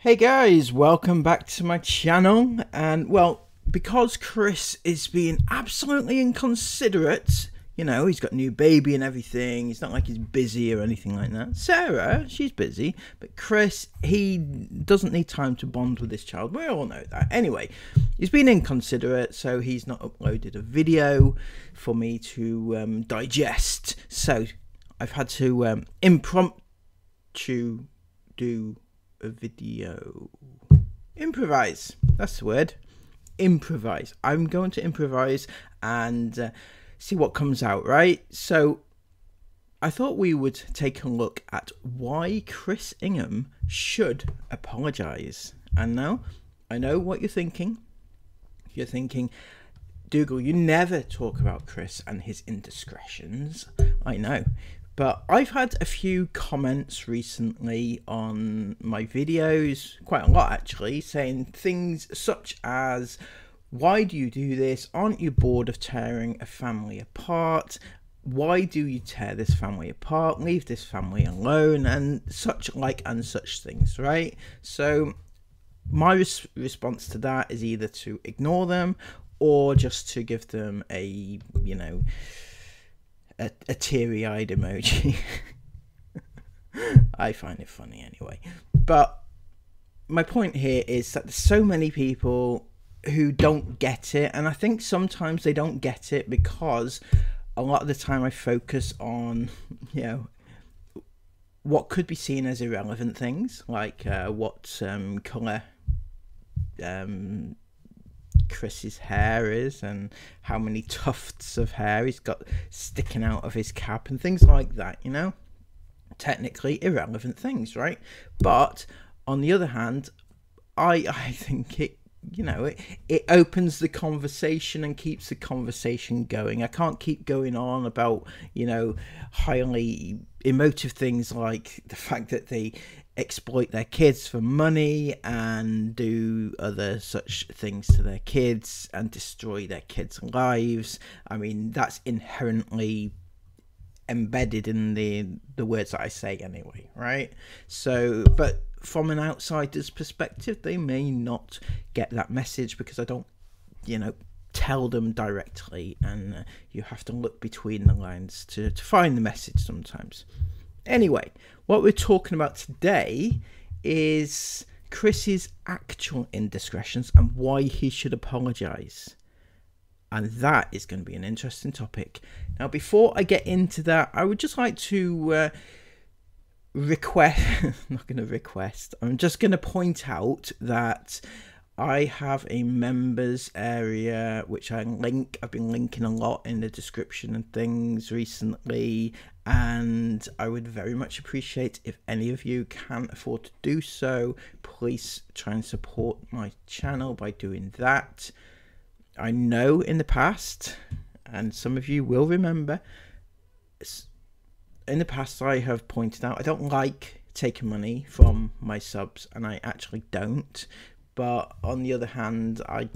Hey guys, welcome back to my channel. And well, because Chris is being absolutely inconsiderate, you know, he's got a new baby and everything, it's not like he's busy or anything like that. Sarah, she's busy, but Chris, he doesn't need time to bond with this child. We all know that. Anyway, he's been inconsiderate, so he's not uploaded a video for me to digest. So I've had to impromptu do a video. Improvise, that's the word. Improvise. I'm going to improvise and see what comes out, right? So I thought we would take a look at why Chris Ingham should apologize. And now I know what you're thinking. You're thinking, Dougal, you never talk about Chris and his indiscretions. I know. But I've had a few comments recently on my videos, quite a lot actually, saying things such as, why do you do this? Aren't you bored of tearing a family apart? Why do you tear this family apart? Leave this family alone, and such like and such things, right? So my response to that is either to ignore them or just to give them a, you know, a teary-eyed emoji. I find it funny anyway. But my point here is that there's so many people who don't get it, and I think sometimes they don't get it because a lot of the time I focus on, you know, what could be seen as irrelevant things, like what colour Chris's hair is and how many tufts of hair he's got sticking out of his cap and things like that, you know, technically irrelevant things, right? But on the other hand, I think it, you know, it opens the conversation and keeps the conversation going. I can't keep going on about, you know, highly emotive things like the fact that they exploit their kids for money and do other such things to their kids and destroy their kids' lives. I mean, that's inherently embedded in the words that I say anyway, right? So, but from an outsider's perspective, they may not get that message because I don't, you know, tell them directly, and you have to look between the lines to find the message sometimes. Anyway, what we're talking about today is Chris's actual indiscretions and why he should apologise. And that is going to be an interesting topic. Now, before I get into that, I would just like to request, not going to request, I'm just going to point out that I have a members area which I've been linking a lot in the description and things recently, and I would very much appreciate if any of you can afford to do so. Please try and support my channel by doing that. I know in the past, and some of you will remember, in the past I have pointed out I don't like taking money from my subs, and I actually don't. But on the other hand, I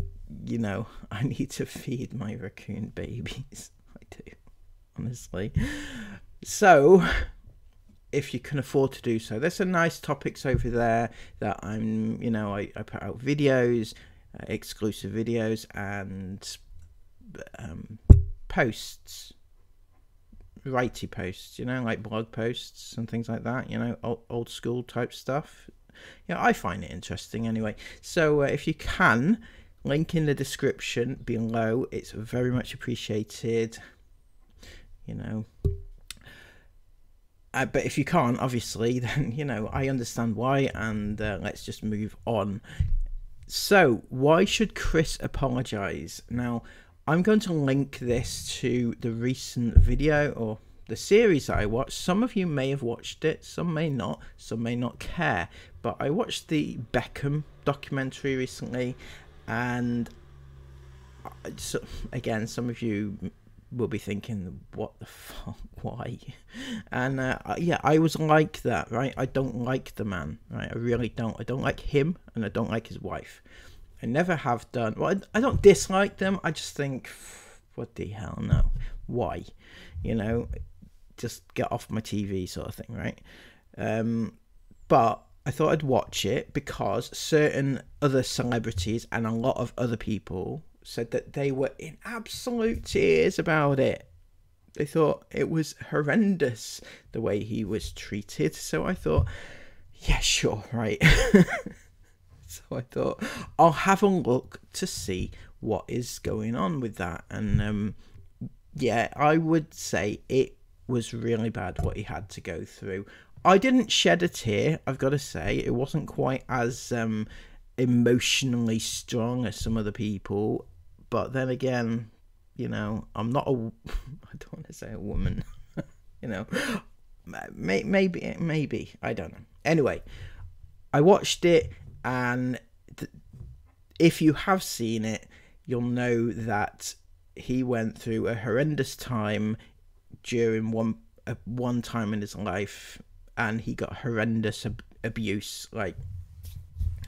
need to feed my raccoon babies. I do, honestly. So, if you can afford to do so, there's some nice topics over there that I'm, you know, I put out videos, exclusive videos, and posts, righty posts, you know, like blog posts and things like that, you know, old school type stuff. Yeah, I find it interesting anyway. So if you can, link in the description below. It's very much appreciated, you know. But if you can't, obviously, then, you know, I understand why, and let's just move on. So, why should Chris apologise? Now, I'm going to link this to the recent video, or the series that I watched. Some of you may have watched it, some may not care. But I watched the Beckham documentary recently, and so, again, some of you will be thinking, what the fuck, why? And yeah, I was like that, right? I don't like the man, right? I really don't. I don't like him, and I don't like his wife. I never have done. Well, I don't dislike them. I just think, what the hell, no. Why? You know, just get off my TV sort of thing, right? But I thought I'd watch it because certain other celebrities and a lot of other people said that they were in absolute tears about it. They thought it was horrendous the way he was treated. So I thought, yeah, sure, right. So I thought I'll have a look to see what is going on with that. And yeah, I would say it was really bad what he had to go through. I didn't shed a tear, I've got to say. It wasn't quite as emotionally strong as some other people. But then again, you know, I'm not a... I don't want to say a woman. You know, maybe. I don't know. Anyway, I watched it, and if you have seen it, you'll know that he went through a horrendous time during one time in his life, and he got horrendous abuse, like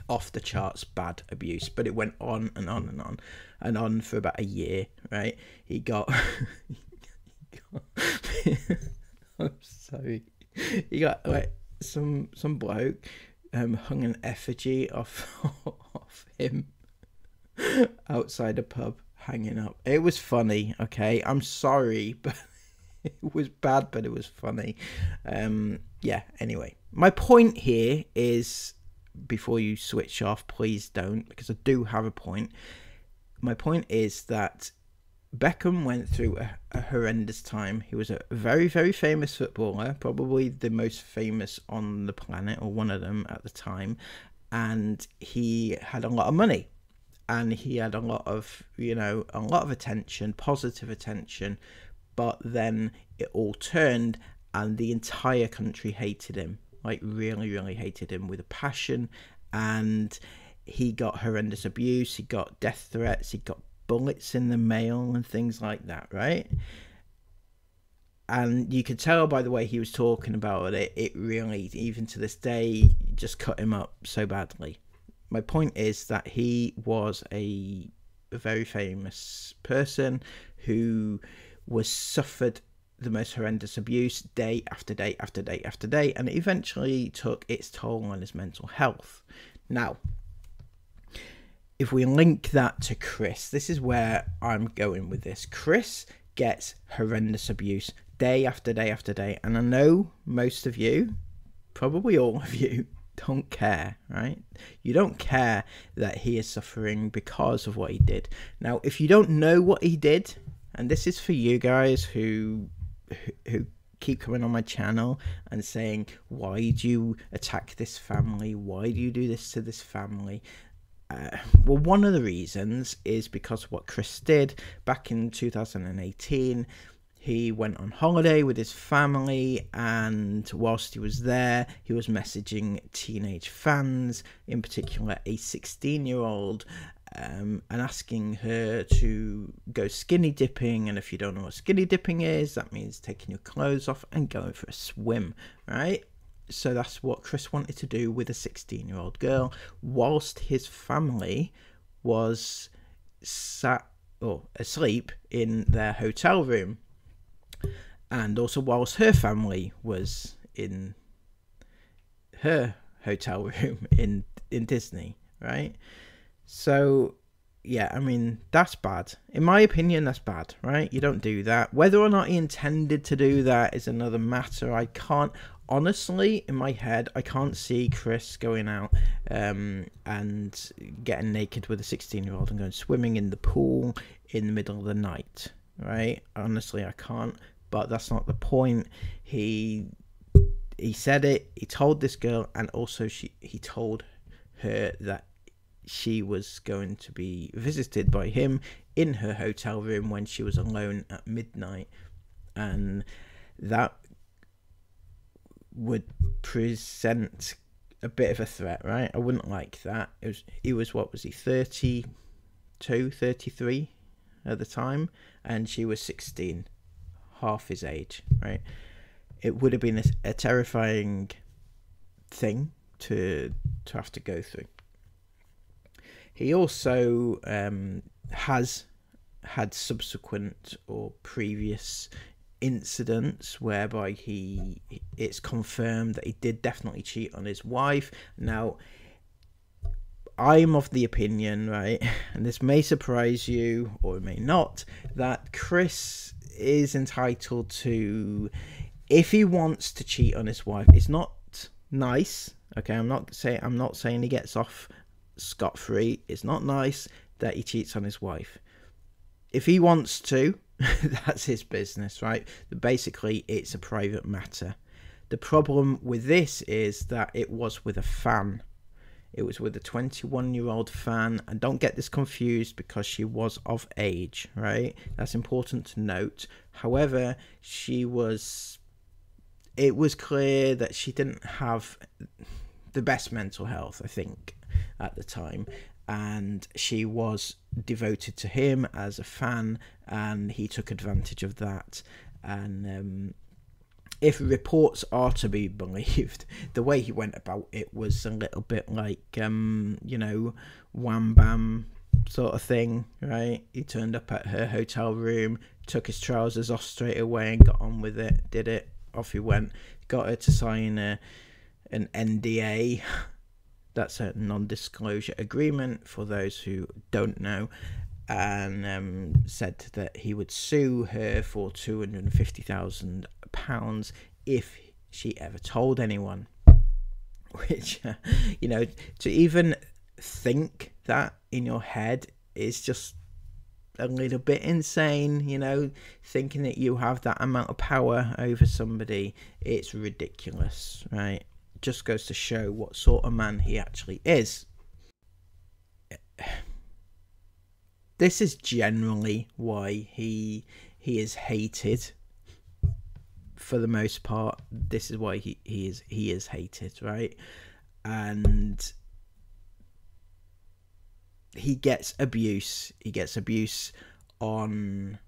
off the charts bad abuse, but it went on and on and on and on for about a year, right? He got I'm sorry, he got like some bloke hung an effigy off him outside a pub, hanging up. It was funny, okay? I'm sorry, but it was bad, but it was funny. Yeah, anyway. My point here is, before you switch off, please don't, because I do have a point. My point is that Beckham went through a horrendous time. He was a very, very famous footballer, probably the most famous on the planet, or one of them at the time. And he had a lot of money. And he had a lot of, you know, a lot of attention, positive attention. But then it all turned, and the entire country hated him. Like, really, really hated him with a passion. And he got horrendous abuse. He got death threats. He got bullets in the mail and things like that, right? And you could tell by the way he was talking about it, it really, even to this day, just cut him up so badly. My point is that he was a very famous person who was suffered the most horrendous abuse day after day after day after day, and it eventually took its toll on his mental health. Now, if we link that to Chris, this is where I'm going with this. Chris gets horrendous abuse day after day after day, and I know most of you, probably all of you, don't care, right? You don't care that he is suffering because of what he did. Now, if you don't know what he did, and this is for you guys who keep coming on my channel and saying, why do you attack this family? Why do you do this to this family? Well, one of the reasons is because what Chris did back in 2018. He went on holiday with his family, and whilst he was there, he was messaging teenage fans, in particular a 16-year-old, and asking her to go skinny dipping. And if you don't know what skinny dipping is, that means taking your clothes off and going for a swim, right? So that's what Chris wanted to do with a 16-year-old girl, whilst his family was asleep in their hotel room. And also whilst her family was in her hotel room in Disney, right? So, yeah, I mean, that's bad. In my opinion, that's bad, right? You don't do that. Whether or not he intended to do that is another matter. I can't, honestly, in my head, I can't see Chris going out and getting naked with a 16-year-old and going swimming in the pool in the middle of the night, right? Honestly, I can't. But that's not the point. He said it. He told this girl, and also he told her that she was going to be visited by him in her hotel room when she was alone at midnight, and that would present a bit of a threat, right? I wouldn't like that. He was what was he, 32, 33 at the time, and she was 16. Half his age, right? It would have been a terrifying thing to have to go through. He also has had subsequent or previous incidents whereby it's confirmed that he did definitely cheat on his wife. Now, I'm of the opinion, right, and this may surprise you or it may not, that Chris is entitled to, if he wants to cheat on his wife, it's not nice, okay, I'm not saying he gets off scot-free. It's not nice that he cheats on his wife. If he wants to, that's his business, right? Basically, it's a private matter. The problem with this is that it was with a fan. It was with a 21-year-old fan, and don't get this confused because she was of age, right? That's important to note. However, it was clear that she didn't have the best mental health, I think, at the time, and she was devoted to him as a fan, and he took advantage of that. And if reports are to be believed, the way he went about it was a little bit like, you know, wham bam sort of thing, right? He turned up at her hotel room, took his trousers off straight away and got on with it, did it, off he went, got her to sign an NDA, that's a non-disclosure agreement for those who don't know, and said that he would sue her for £250,000 if she ever told anyone. Which, you know, to even think that in your head is just a little bit insane, you know, thinking that you have that amount of power over somebody. It's ridiculous, right? Just goes to show what sort of man he actually is. This is generally why he is hated. For the most part, this is why he is hated, right? And he gets abuse. He gets abuse on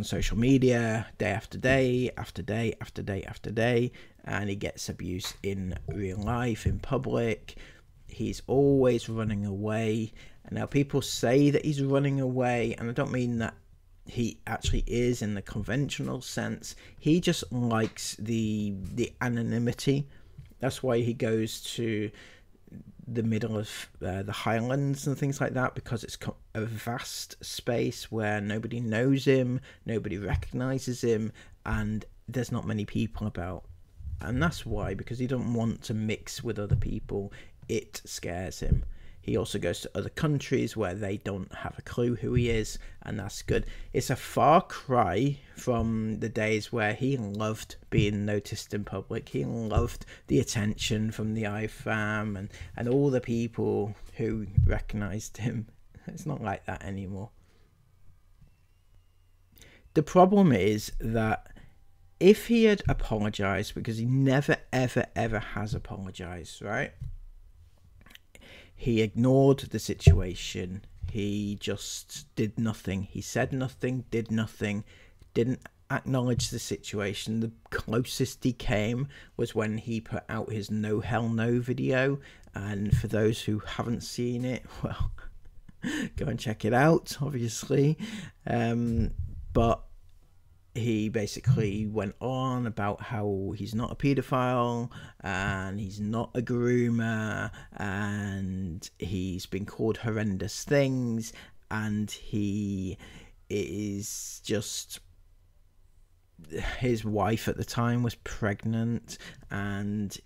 social media, day after day, after day, after day, after day, and he gets abuse in real life, in public. He's always running away. And now people say that he's running away, and I don't mean that he actually is in the conventional sense. He just likes the anonymity. That's why he goes to the middle of the Highlands and things like that, because it's a vast space where nobody knows him, nobody recognizes him, and there's not many people about. And that's why, because he doesn't want to mix with other people. It scares him. He also goes to other countries where they don't have a clue who he is, and that's good. It's a far cry from the days where he loved being noticed in public. He loved the attention from the IFAM and all the people who recognised him. It's not like that anymore. The problem is that if he had apologised, because he never, ever, ever has apologised, right? He ignored the situation. He just did nothing. He said nothing, did nothing, didn't acknowledge the situation. The closest he came was when he put out his No Hell No video. And for those who haven't seen it, well, go and check it out, obviously. But he basically went on about how he's not a paedophile and he's not a groomer and he's been called horrendous things, and he is just, his wife at the time was pregnant, and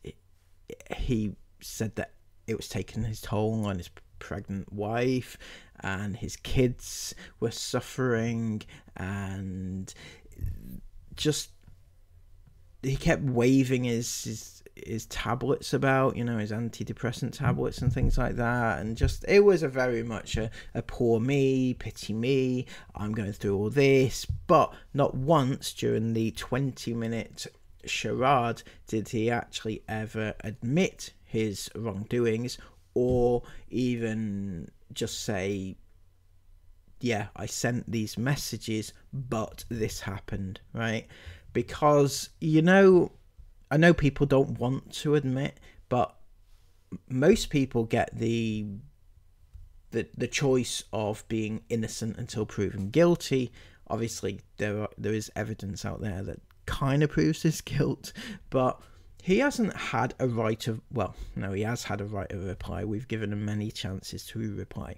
he said that it was taking his toll on his pregnant wife, and his kids were suffering, and just he kept waving his tablets about, you know, his antidepressant tablets and things like that, and just, it was a very much a poor me, pity me, I'm going through all this. But not once during the 20-minute charade did he actually ever admit his wrongdoings, or even just say, yeah, I sent these messages, but this happened, right? Because, you know, I know people don't want to admit, but most people get the the choice of being innocent until proven guilty. Obviously, there is evidence out there that kind of proves his guilt, but he hasn't had a right of, well, no, he has had a right of reply. We've given him many chances to reply,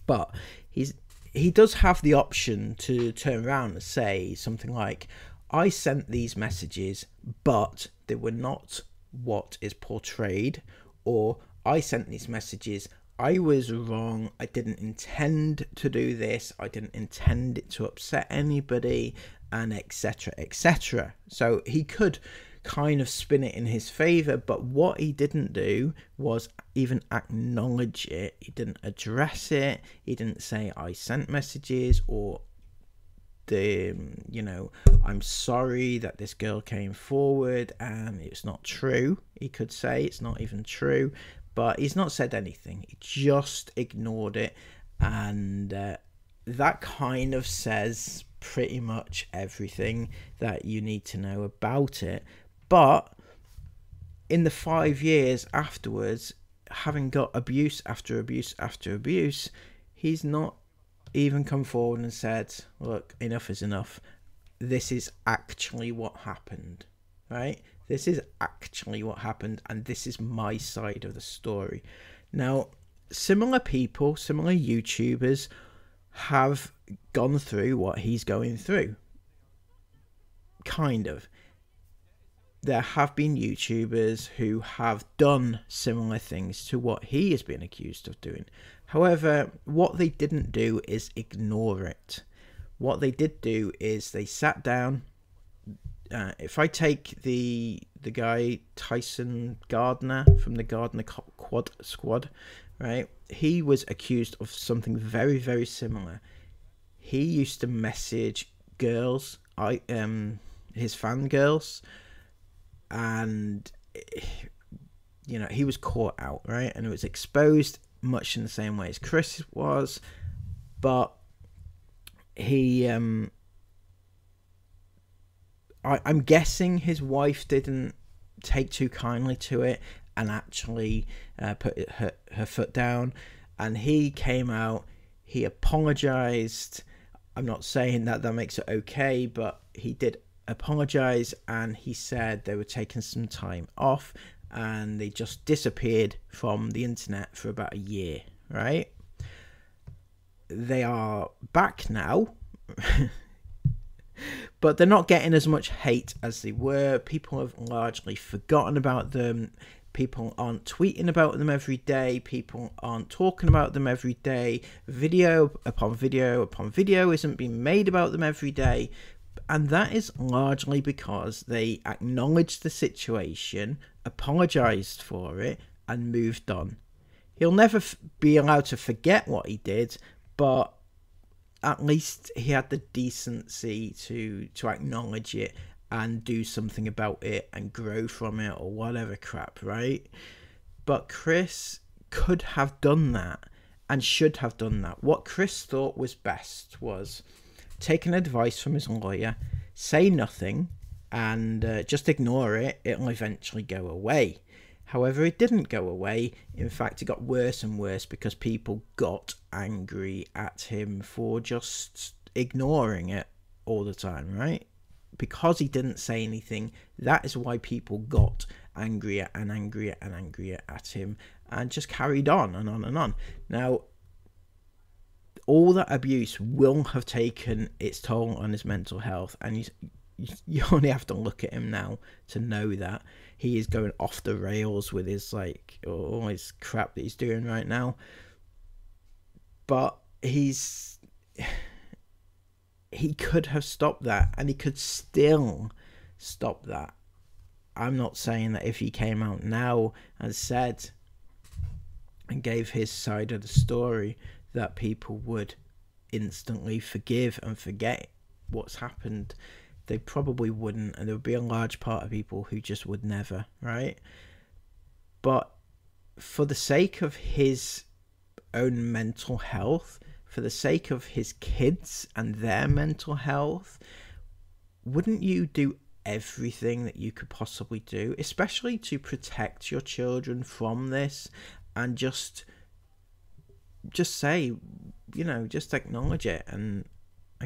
but he does have the option to turn around and say something like, I sent these messages, but they were not what is portrayed, or I sent these messages, I was wrong, I didn't intend to do this, I didn't intend it to upset anybody, and etc, etc. So he could kind of spin it in his favor, but what he didn't do was even acknowledge it. He didn't address it. He didn't say, I sent messages, or I'm sorry that this girl came forward and it's not true. He could say it's not even true, but he's not said anything. He just ignored it, and that kind of says pretty much everything that you need to know about it. But in the 5 years afterwards, having got abuse after abuse after abuse, he's not even come forward and said, look, enough is enough. This is actually what happened, right? This is actually what happened, and this is my side of the story. Now, similar people, similar YouTubers have gone through what he's going through. Kind of. There have been YouTubers who have done similar things to what he has been accused of doing. However, what they didn't do is ignore it. What they did do is they sat down. If I take the guy Tyson Gardner from the Gardner Quad Squad, right? He was accused of something very, very similar. He used to message girls, his fangirls, and he was caught out, right? And it was exposed much in the same way as Chris was, but he I'm guessing his wife didn't take too kindly to it and actually put her foot down, and he came out, he apologized. I'm not saying that makes it okay, but he did apologize, and he said they were taking some time off and they just disappeared from the internet for about a year, right? They are back now, but they're not getting as much hate as they were. People have largely forgotten about them. People aren't tweeting about them every day. People aren't talking about them every day. Video upon video upon video isn't being made about them every day. And that is largely because they acknowledged the situation, apologized for it, and moved on. He'll never be allowed to forget what he did, but at least he had the decency to acknowledge it and do something about it and grow from it or whatever crap, right? But Chris could have done that and should have done that. What Chris thought was best was taking advice from his lawyer, say nothing, and just ignore it. It'll eventually go away. However, it didn't go away. In fact, it got worse and worse because people got angry at him for just ignoring it all the time, right? Because he didn't say anything, that is why people got angrier and angrier and angrier at him and just carried on and on and on. Now, all that abuse will have taken its toll on his mental health, and you only have to look at him now to know that he is going off the rails with his all his crap that he's doing right now. But he could have stopped that, and he could still stop that. I'm not saying that if he came out now and said and gave his side of the story that people would instantly forgive and forget what's happened. They probably wouldn't, and there would be a large part of people who just would never, right? But for the sake of his own mental health, for the sake of his kids and their mental health, wouldn't you do everything that you could possibly do, especially to protect your children from this, and just just say, you know, just acknowledge it and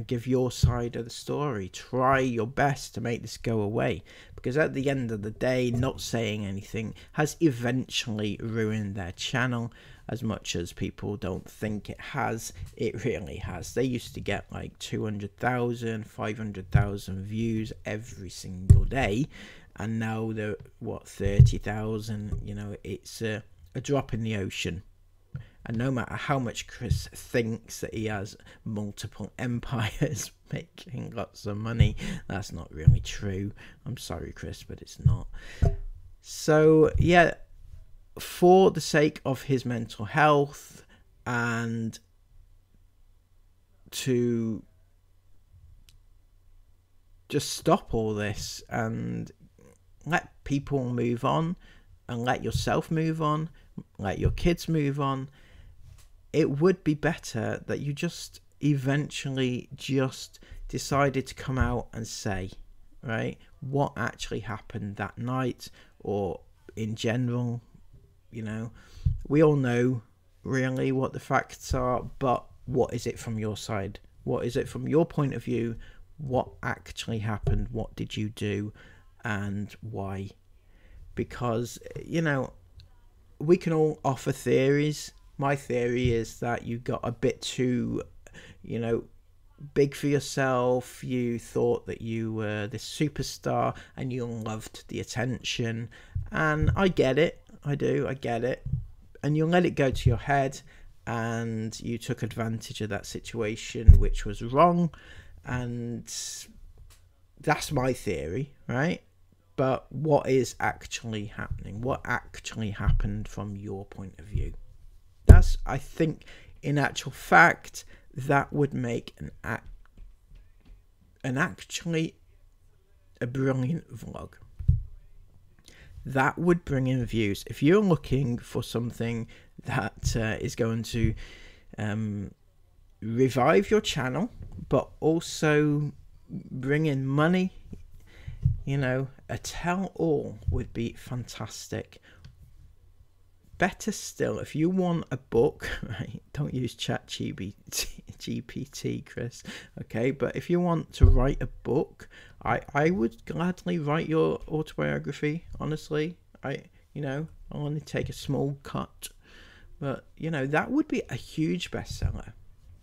give your side of the story. Try your best to make this go away, because at the end of the day, not saying anything has eventually ruined their channel. As much as people don't think it has, it really has. They used to get like 200,000, 500,000 views every single day, and now they're what, 30,000. You know, it's a drop in the ocean. And no matter how much Chris thinks that he has multiple empires making lots of money, that's not really true. I'm sorry, Chris, but it's not. So, yeah, for the sake of his mental health and to just stop all this and let people move on and let yourself move on, let your kids move on, it would be better that you just eventually just decided to come out and say, right, what actually happened that night, or in general. You know, we all know really what the facts are, but what is it from your side? What is it from your point of view? What actually happened? What did you do, and why? Because, you know, we can all offer theories. My theory is that you got a bit too, you know, big for yourself. You thought that you were this superstar and you loved the attention. And I get it. I do. I get it. And you let it go to your head, and you took advantage of that situation, which was wrong. And that's my theory, right? But what is actually happening? What actually happened from your point of view? That's, I think, in actual fact, that would make actually a brilliant vlog. That would bring in views. If you're looking for something that is going to revive your channel, but also bring in money, you know, a tell-all would be fantastic. Better still, if you want a book, right, don't use ChatGPT, Chris, okay? But if you want to write a book, I would gladly write your autobiography, honestly. I'll only take a small cut, but, you know, that would be a huge bestseller.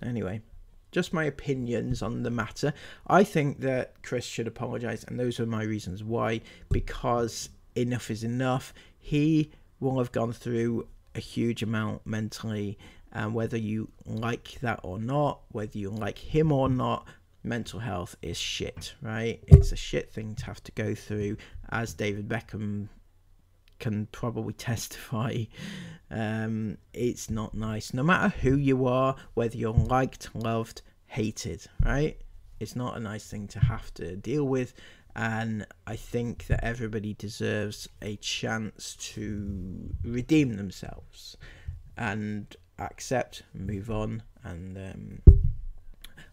Anyway, just my opinions on the matter. I think that Chris should apologize, and those are my reasons why, because enough is enough. He will have gone through a huge amount mentally, and whether you like that or not, whether you like him or not, mental health is shit, right? It's a shit thing to have to go through, as David Beckham can probably testify. It's not nice, no matter who you are, whether you're liked, loved, hated, right? It's not a nice thing to have to deal with. And I think that everybody deserves a chance to redeem themselves and accept, move on. And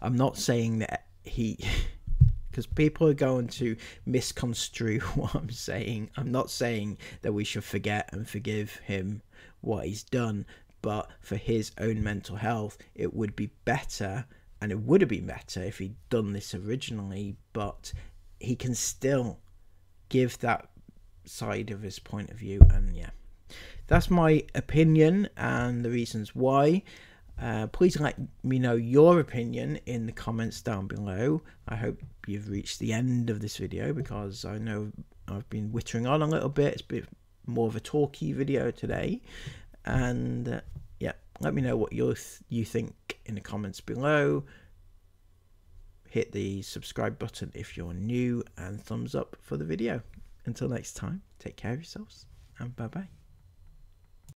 I'm not saying that because people are going to misconstrue what I'm saying. I'm not saying that we should forget and forgive him what he's done, but for his own mental health, it would be better, and it would have been better if he'd done this originally, but he can still give that side of his point of view. And yeah, that's my opinion and the reasons why. Please let me know your opinion in the comments down below. I hope you've reached the end of this video, because I know I've been whittering on a little bit. It's a bit more of a talky video today. And yeah, let me know what you think in the comments below. Hit the subscribe button if you're new, and thumbs up for the video. Until next time, take care of yourselves, and bye bye.